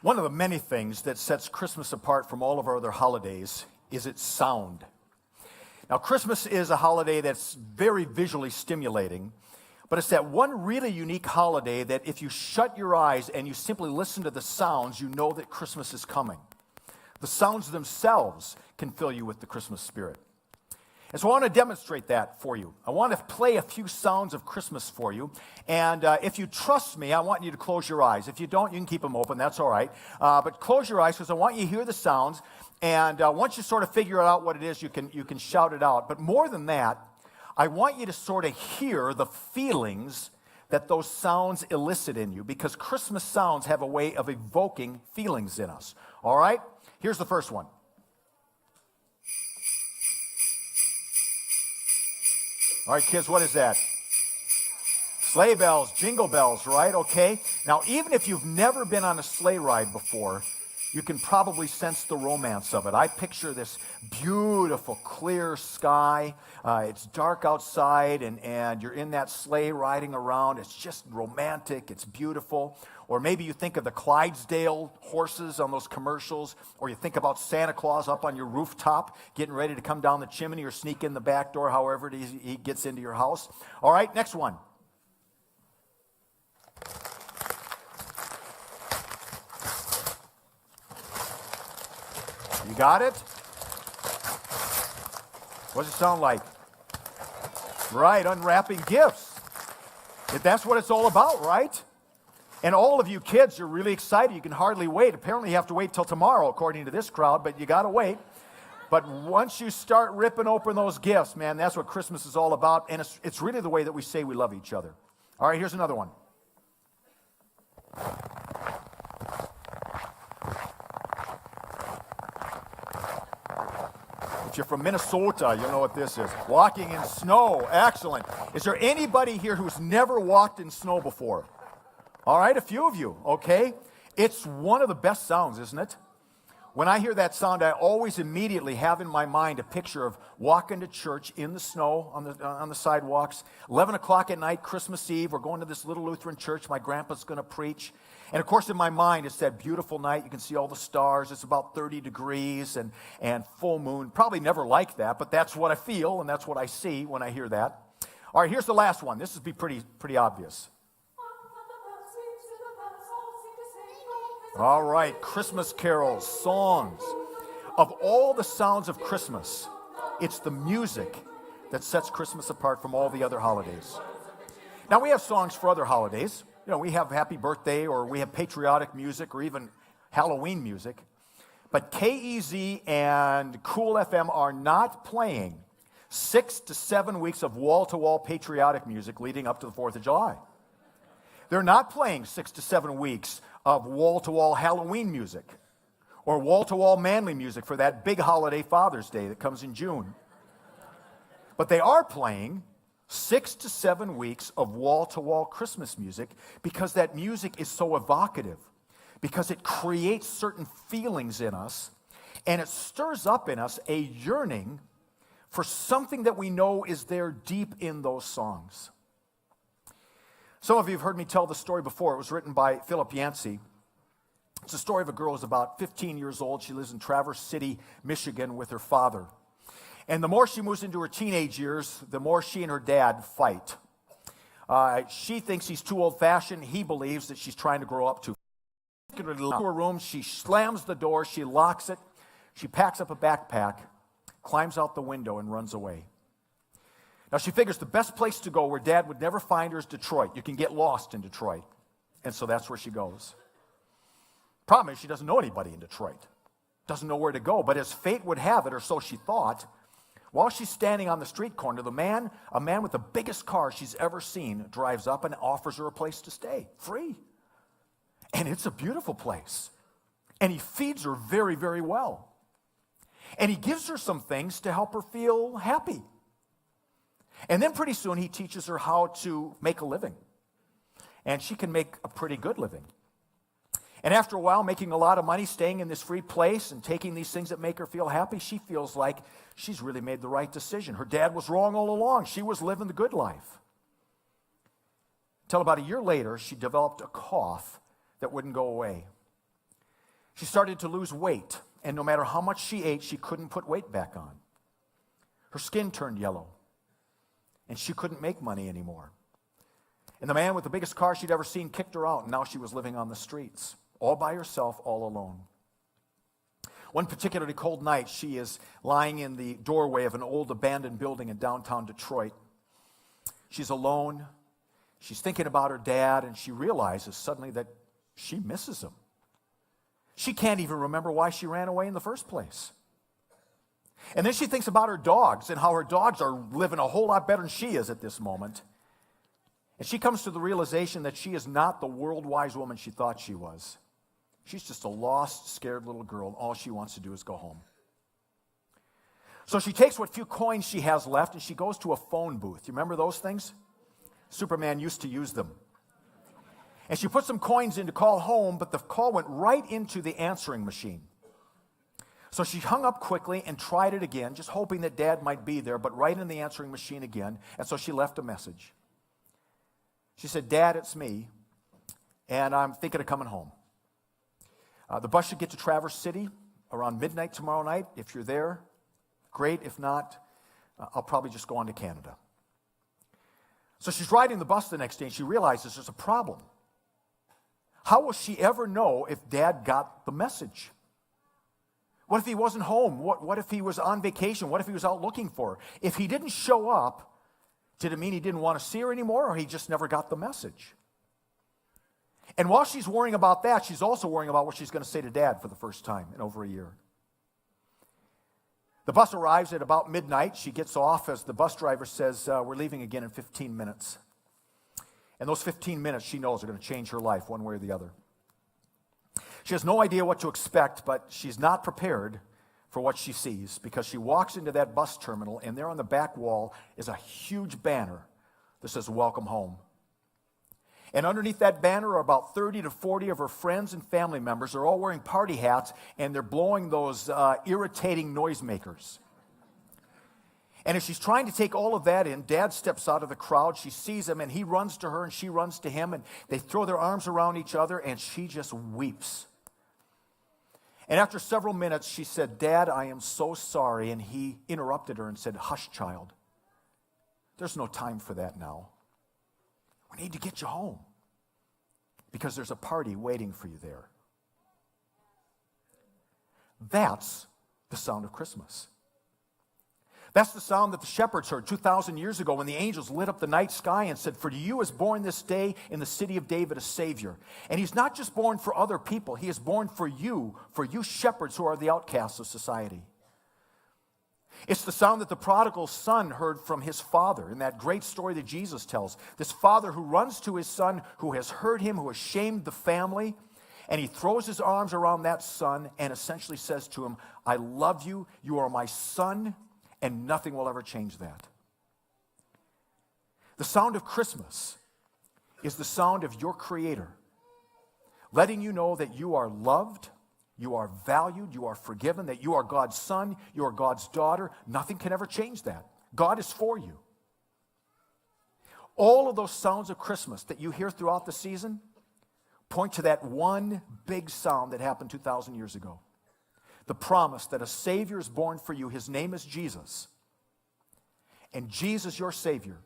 One of the many things that sets Christmas apart from all of our other holidays is its sound. Now, Christmas is a holiday that's very visually stimulating, but it's that one really unique holiday that if you shut your eyes and you simply listen to the sounds, you know that Christmas is coming. The sounds themselves can fill you with the Christmas spirit. And so I want to demonstrate that for you. I want to play a few sounds of Christmas for you. And if you trust me, I want you to close your eyes. If you don't, you can keep them open. That's all right. But close your eyes because I want you to hear the sounds. And once you sort of figure out what it is, you can shout it out. But more than that, I want you to sort of hear the feelings that those sounds elicit in you. Because Christmas sounds have a way of evoking feelings in us. All right? Here's the first one. All right, kids, what is that? Sleigh bells, jingle bells, right? Okay. Now, even if you've never been on a sleigh ride before, you can probably sense the romance of it. I picture this beautiful, clear sky. It's dark outside, and you're in that sleigh riding around. It's just romantic. It's beautiful. Or maybe you think of the Clydesdale horses on those commercials, or you think about Santa Claus up on your rooftop getting ready to come down the chimney or sneak in the back door, however it is he gets into your house. All right, next one. You got it? What does it sound like? Right, unwrapping gifts. That's what it's all about, right? And all of you kids are really excited. You can hardly wait. Apparently you have to wait till tomorrow, according to this crowd, but you got to wait. But once you start ripping open those gifts, man, that's what Christmas is all about. And it's really the way that we say we love each other. All right, here's another one. If you're from Minnesota, you'll know what this is. Walking in snow. Excellent. Is there anybody here who's never walked in snow before? All right, a few of you, okay? It's one of the best sounds, isn't it? When I hear that sound, I always immediately have in my mind a picture of walking to church in the snow on the sidewalks. 11 o'clock at night, Christmas Eve, we're going to this little Lutheran church. My grandpa's going to preach. And, of course, in my mind, it's that beautiful night. You can see all the stars. It's about 30 degrees and full moon. Probably never like that, but that's what I feel, and that's what I see when I hear that. All right, here's the last one. This would be pretty obvious. All right, Christmas carols, songs. Of all the sounds of Christmas, it's the music that sets Christmas apart from all the other holidays. Now, we have songs for other holidays. You know, we have Happy Birthday, or we have patriotic music, or even Halloween music. But KEZ and Cool FM are not playing 6 to 7 weeks of wall-to-wall patriotic music leading up to the 4th of July. They're not playing 6 to 7 weeks of wall-to-wall Halloween music or wall-to-wall manly music for that big holiday Father's Day that comes in June. But they are playing 6 to 7 weeks of wall-to-wall Christmas music because that music is so evocative, because it creates certain feelings in us, and it stirs up in us a yearning for something that we know is there deep in those songs. Some of you have heard me tell the story before. It was written by Philip Yancey. It's a story of a girl who's about 15 years old. She lives in Traverse City, Michigan with her father. And the more she moves into her teenage years, the more she and her dad fight. She thinks he's too old-fashioned. He believes that she's trying to grow up too fast. To her room, she slams the door, she locks it, she packs up a backpack, climbs out the window, and runs away. Now, she figures the best place to go where Dad would never find her is Detroit. You can get lost in Detroit. And so that's where she goes. Problem is, she doesn't know anybody in Detroit. Doesn't know where to go. But as fate would have it, or so she thought, while she's standing on the street corner, a man with the biggest car she's ever seen drives up and offers her a place to stay, free. And it's a beautiful place. And he feeds her very, very well. And he gives her some things to help her feel happy. And then pretty soon he teaches her how to make a living. And she can make a pretty good living. And after a while, making a lot of money, staying in this free place and taking these things that make her feel happy, she feels like she's really made the right decision. Her dad was wrong all along. She was living the good life. Until about a year later, she developed a cough that wouldn't go away. She started to lose weight, and no matter how much she ate, she couldn't put weight back on. Her skin turned yellow, and she couldn't make money anymore. And the man with the biggest car she'd ever seen kicked her out, and now she was living on the streets, all by herself, all alone. One particularly cold night, she is lying in the doorway of an old abandoned building in downtown Detroit. She's alone. She's thinking about her dad, and she realizes suddenly that she misses him. She can't even remember why she ran away in the first place. And then she thinks about her dogs and how her dogs are living a whole lot better than she is at this moment. And she comes to the realization that she is not the world-wise woman she thought she was. She's just a lost, scared little girl, and all she wants to do is go home. So she takes what few coins she has left, and she goes to a phone booth. You remember those things? Superman used to use them. And she put some coins in to call home, but the call went right into the answering machine. So she hung up quickly and tried it again, just hoping that Dad might be there, but right in the answering machine again. And so she left a message. She said, "Dad, it's me, and I'm thinking of coming home. The bus should get to Traverse City around midnight tomorrow night. If you're there, great. If not, I'll probably just go on to Canada." So she's riding the bus the next day, and she realizes there's a problem. How will she ever know if Dad got the message? What if he wasn't home? What if he was on vacation? What if he was out looking for her? If he didn't show up, did it mean he didn't want to see her anymore, or he just never got the message? And while she's worrying about that, she's also worrying about what she's going to say to Dad for the first time in over a year. The bus arrives at about midnight. She gets off as the bus driver says, "We're leaving again in 15 minutes. And those 15 minutes, she knows, are going to change her life one way or the other. She has no idea what to expect, but she's not prepared for what she sees, because she walks into that bus terminal, and there on the back wall is a huge banner that says, "Welcome home." And underneath that banner are about 30 to 40 of her friends and family members. They're all wearing party hats, and they're blowing those irritating noisemakers. And as she's trying to take all of that in, Dad steps out of the crowd. She sees him, and he runs to her, and she runs to him, and they throw their arms around each other, and she just weeps. And after several minutes, she said, "Dad, I am so sorry." And he interrupted her and said, "Hush, child. There's no time for that now. We need to get you home, because there's a party waiting for you there." That's the sound of Christmas. That's the sound that the shepherds heard 2,000 years ago when the angels lit up the night sky and said, "For to you is born this day in the city of David a Savior." And he's not just born for other people. He is born for you shepherds who are the outcasts of society. It's the sound that the prodigal son heard from his father in that great story that Jesus tells. This father who runs to his son, who has hurt him, who has shamed the family, and he throws his arms around that son and essentially says to him, "I love you, you are my son, and nothing will ever change that." The sound of Christmas is the sound of your Creator, letting you know that you are loved, you are valued, you are forgiven, that you are God's son, you are God's daughter. Nothing can ever change that. God is for you. All of those sounds of Christmas that you hear throughout the season point to that one big sound that happened 2,000 years ago. The promise that a Savior is born for you. His name is Jesus. And Jesus, your Savior,